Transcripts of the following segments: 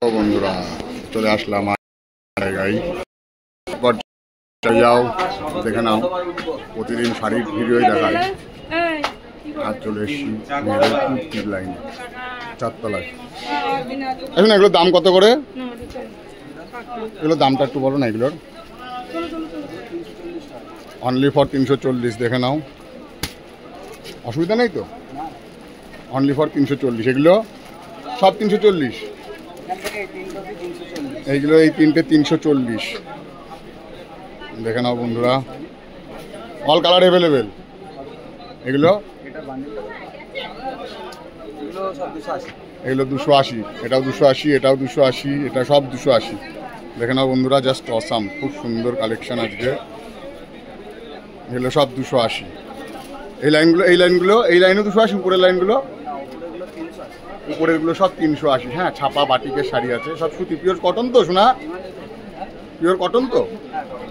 বন্ধুরা চলে আসলাম জায়গায় যাও দেখে নাও, প্রতিদিন শাড়ির ভিডিওই দেখায়। আর চলে এসছি কুর্তির লাইনে, চারতলায়। এখন এগুলোর দাম কত করে? এগুলোর দামটা একটু বলো না। এগুলোর অনলি ফর 340। দেখে নাও, অসুবিধা নেই তো। Only for 340। এগুলো সব 340। এইগুলো এই তিনটে 340। দেখে নাও বন্ধুরা, অল কালার অ্যাভেলেবেল। এগুলো 280। এটাও 280, এটাও 280, এটা সব 280। দেখে নাও বন্ধুরা, জাস্ট অসাম, খুব সুন্দর কালেকশন আজকে। এগুলো সব 280। এই লাইনও 280। উপরের লাইনগুলো, উপরেরগুলো সব 380। হ্যাঁ, ছাপা বাটিকের শাড়ি আছে, সব সুতি, পিওর কটন তো শোনা? পিওর কটন তো?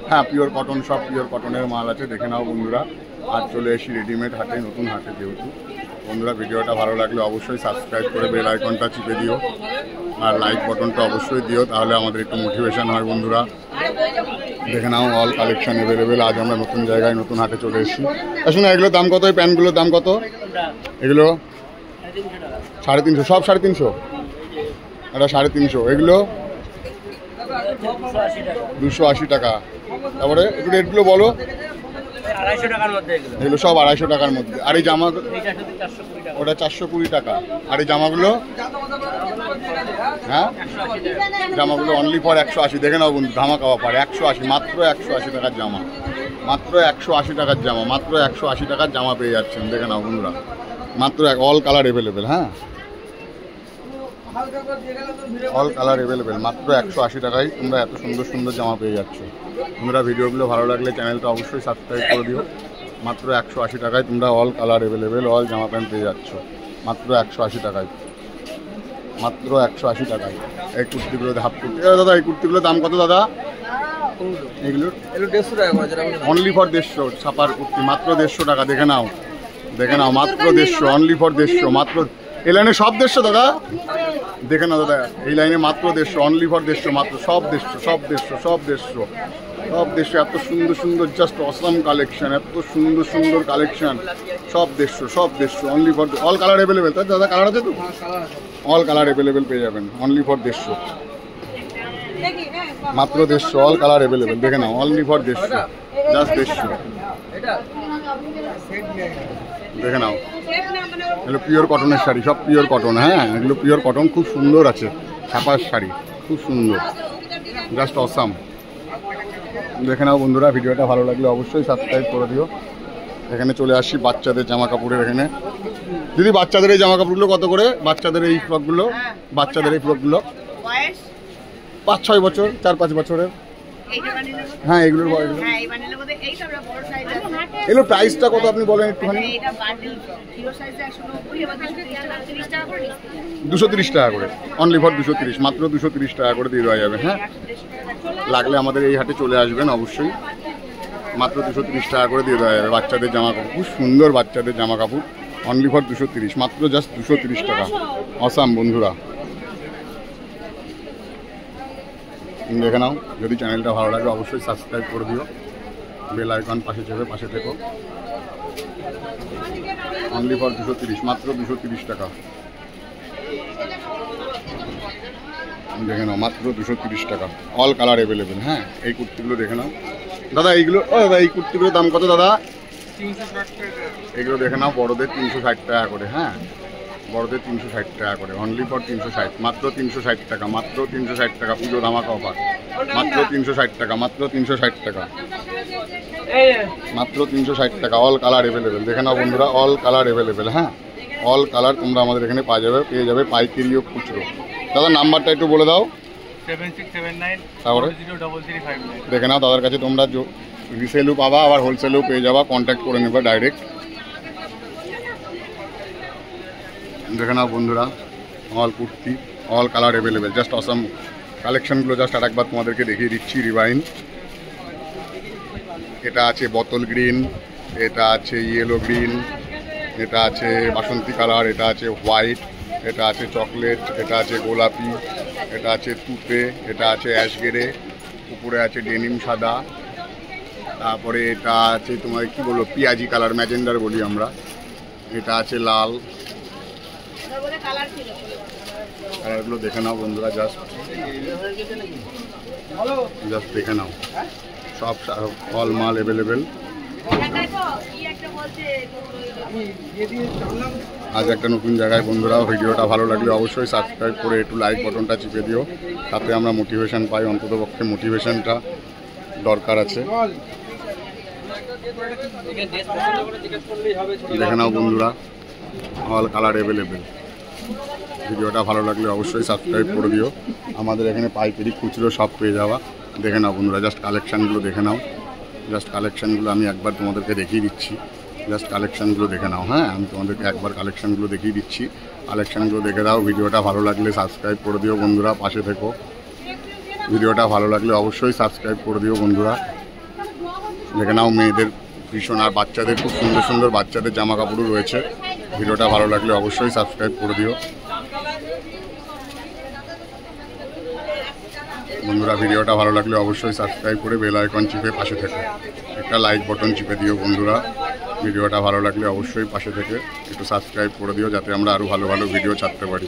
হ্যাঁ, পিওর কটন, সব পিওর কটনের মাল আছে। দেখে নাও বন্ধুরা, আর চলে এসি রেডিমেড হাটে, নতুন হাটে যেহেতু। বন্ধুরা ভিডিওটা ভালো লাগলে অবশ্যই সাবস্ক্রাইব করে বেল আইকনটা চিপে দিও, আর লাইক বাটনটা অবশ্যই দিও, তাহলে আমাদের একটু মোটিভেশন হয়। বন্ধুরা দেখে নাও, অল কালেকশন অ্যাভেলেবেল। আজ আমরা নতুন জায়গায়, নতুন হাটে চলে এসেছি। আসুন, এগুলোর দাম কত? এই প্যান্টগুলোর দাম কত? এগুলো 350। সব 350? এটা 350। এগুলো 280 টাকা। তারপরে একটু রেটগুলো বলো। এগুলো সব 250 টাকার মধ্যে। আর এই জামা, ওটা 420 টাকা। আর এই জামাগুলো, হ্যাঁ, জামাগুলো অনলি ফর 180। দেখে নাও বন্ধু, ধামাকা অফার 180, মাত্র 180 টাকার জামা, মাত্র 180 টাকার জামা, মাত্র 180 টাকার জামা পেয়ে যাচ্ছেন। দেখে নাও বন্ধুরা, মাত্র অল কালার অ্যাভেলেবেল। হ্যাঁ, অল কালার অ্যাভেলেবেল, মাত্র 180 টাকায় তোমরা এত সুন্দর সুন্দর জামা পেয়ে যাচ্ছ। তোমরা ভিডিওগুলো ভালো লাগলে চ্যানেলটা অবশ্যই সাবস্ক্রাইব করে দিও। মাত্র 180 টাকায় তোমরা অল কালার অ্যাভেলেবেল, অল জামা প্যান্ট পেয়ে যাচ্ছ মাত্র 180 টাকায়, মাত্র 180 টাকায়। এই কুর্তিগুলো, হাফ কুর্তি। দাদা, এই কুর্তিগুলোর দাম কত দাদা? এগুলোর 150 টাকা অনলি ফর 150। ছাপার কুর্তি মাত্র 150 টাকা। দেখে নাও, দেখে নাও, মাত্র 150, অনলি ফর 150। মাত্র এই লাইনে সব 150 দাদা। দেখে নাও দাদা, এই লাইনে মাত্র 150, অনলি ফর 150, মাত্র সব 150, সব 150, সব 150, সব 150। এত সুন্দর সুন্দর, জাস্ট অসাম কালেকশন, এত সুন্দর সুন্দর কালেকশন, সব 150, সব 150, only for. All colour available. তাই দাদা, কালার আছে তো? অল কালার অ্যাভেলেবেল পেয়ে যাবেন, অনলি ফর 150, মাত্র 150, অল কালার অ্যাভেলেবেল। দেখে নাও, অনলি ফর 150, জাস্ট 150। দেখে নাও, এগুলো পিওর কটনের শাড়ি, সব পিওর কটন। হ্যাঁ, এগুলো পিওর কটন, খুব সুন্দর আছে। ছাপার শাড়ি খুব সুন্দর, জাস্ট অসাম। দেখে নাও বন্ধুরা, ভিডিওটা ভালো লাগলে অবশ্যই সাবস্ক্রাইব করে দিও। এখানে চলে আসি বাচ্চাদের জামা কাপড়ের। এখানে দিদি, বাচ্চাদের এই জামা কাপড়গুলো কত করে? বাচ্চাদের এই ফ্রকগুলো, বাচ্চাদের এই ফ্রকগুলো 5-6 বছর, 4-5 বছরের। হ্যাঁ, এগুলোর এগুলো প্রাইসটা কত আপনি বলেন একটুখানি? 230 টাকা করে, অনলি ফর 230, মাত্র 230 টাকা করে দিয়ে দেওয়া যাবে। হ্যাঁ, লাগলে আমাদের এই হাটে চলে আসবেন অবশ্যই, মাত্র 230 টাকা করে দিয়ে দেওয়া যাবে। বাচ্চাদের জামা কাপড়, খুব সুন্দর বাচ্চাদের জামা কাপড়, অনলি ফর 230, মাত্র জাস্ট 230 টাকা। অসাম বন্ধুরা, দেখে নাও। যদি চ্যানেলটা ভালো লাগে অবশ্যই সাবস্ক্রাইব করে দিও, বেল আইকন পাশে চেপে পাশে থেকো। অনলি ফর 230, মাত্র 230 টাকা। দেখে নাও, মাত্র 230 টাকা, অল কালার অ্যাভেলেবেল। হ্যাঁ, এই কুর্তিগুলো দেখে নাও দাদা। এইগুলো, ও দাদা, এই কুর্তিগুলোর দাম কত দাদা? 360 টাকা। এগুলো দেখে নাও, বড়দের 360 টাকা করে। হ্যাঁ, বড়দের 360 টাকা করে, অনলি ফর 360, মাত্র 360 টাকা, মাত্র 360 টাকা। পুজো ধামাকা অফার, মাত্র 360 টাকা, মাত্র 360 টাকা, মাত্র 360 টাকা, অল কালার অ্যাভেলেবেল। দেখে নাও বন্ধুরা, অল কালার অ্যাভেলেবেল। হ্যাঁ, অল কালার তোমরা আমাদের এখানে পেয়ে যাবে পাইকারি ও খুচরো। দাদা, নাম্বারটা একটু বলে দাও। 7679 তারপরে 03359। দেখে নাও, দাদার কাছে তোমরা রিসেলও পাবা, আবার হোলসেলেও পেয়ে যাবা, কন্ট্যাক্ট করে নেবা ডাইরেক্ট। দেখে নাও বন্ধুরা, all kurti, all colour available, just awesome কালেকশনগুলো। জাস্ট আর একবার তোমাদেরকে দেখিয়ে দিচ্ছি, রিভাইন। এটা আছে বোতল গ্রিন, এটা আছে ইয়েলো গ্রিন, এটা আছে বাসন্তী কালার, এটা আছে হোয়াইট, এটা আছে চকলেট, এটা আছে গোলাপি, এটা আছে তুতে, এটা আছে অ্যাশগেরে, উপরে আছে ডেনিম সাদা, তারপরে এটা আছে তোমার কি বলবো পিঁয়াজি কালার, ম্যাজেন্ডার বলি আমরা। এটা আছে লাল। কালারগুলো দেখে নাও বন্ধুরা, জাস্ট দেখে নাও, সব অল মাল অ্যাভেলেবেল। আজ একটা নতুন জায়গায় বন্ধুরা, ভিডিওটা ভালো লাগলে অবশ্যই সাবস্ক্রাইব করে একটু লাইক বাটনটা চিপে দিও, তাতে আমরা মোটিভেশন পাই, অন্ততপক্ষে মোটিভেশনটা দরকার আছে। দেখে নাও বন্ধুরা, অল কালার অ্যাভেলেবেল। ভিডিওটা ভালো লাগলে অবশ্যই সাবস্ক্রাইব করে দিও। আমাদের এখানে পাইকারি খুচরো সব পেয়ে যাওয়া। দেখে নাও বন্ধুরা, জাস্ট কালেকশানগুলো দেখে নাও, জাস্ট কালেকশানগুলো আমি একবার তোমাদেরকে দেখিয়ে দিচ্ছি। জাস্ট কালেকশানগুলো দেখে নাও। হ্যাঁ, আমি তোমাদেরকে একবার কালেকশানগুলো দেখিয়ে দিচ্ছি। কালেকশানগুলো দেখে দাও। ভিডিওটা ভালো লাগলে সাবস্ক্রাইব করে দিও বন্ধুরা, পাশে থেকো। ভিডিওটা ভালো লাগলে অবশ্যই সাবস্ক্রাইব করে দিও বন্ধুরা। দেখে নাও মেয়েদের ভীষণ, আর বাচ্চাদের খুব সুন্দর সুন্দর বাচ্চাদের জামা কাপড়ও রয়েছে। ভিডিওটা ভালো লাগলে অবশ্যই সাবস্ক্রাইব করে দিও বন্ধুরা। ভিডিওটা ভালো লাগলে অবশ্যই সাবস্ক্রাইব করে বেল আইকন চিপে পাশে থেকে একটা লাইক বাটন চিপে দিও বন্ধুরা। ভিডিওটা ভালো লাগলে অবশ্যই পাশে থেকে একটু সাবস্ক্রাইব করে দিও, যাতে আমরা আরও ভালো ভালো ভিডিও ছাড়তে পারি।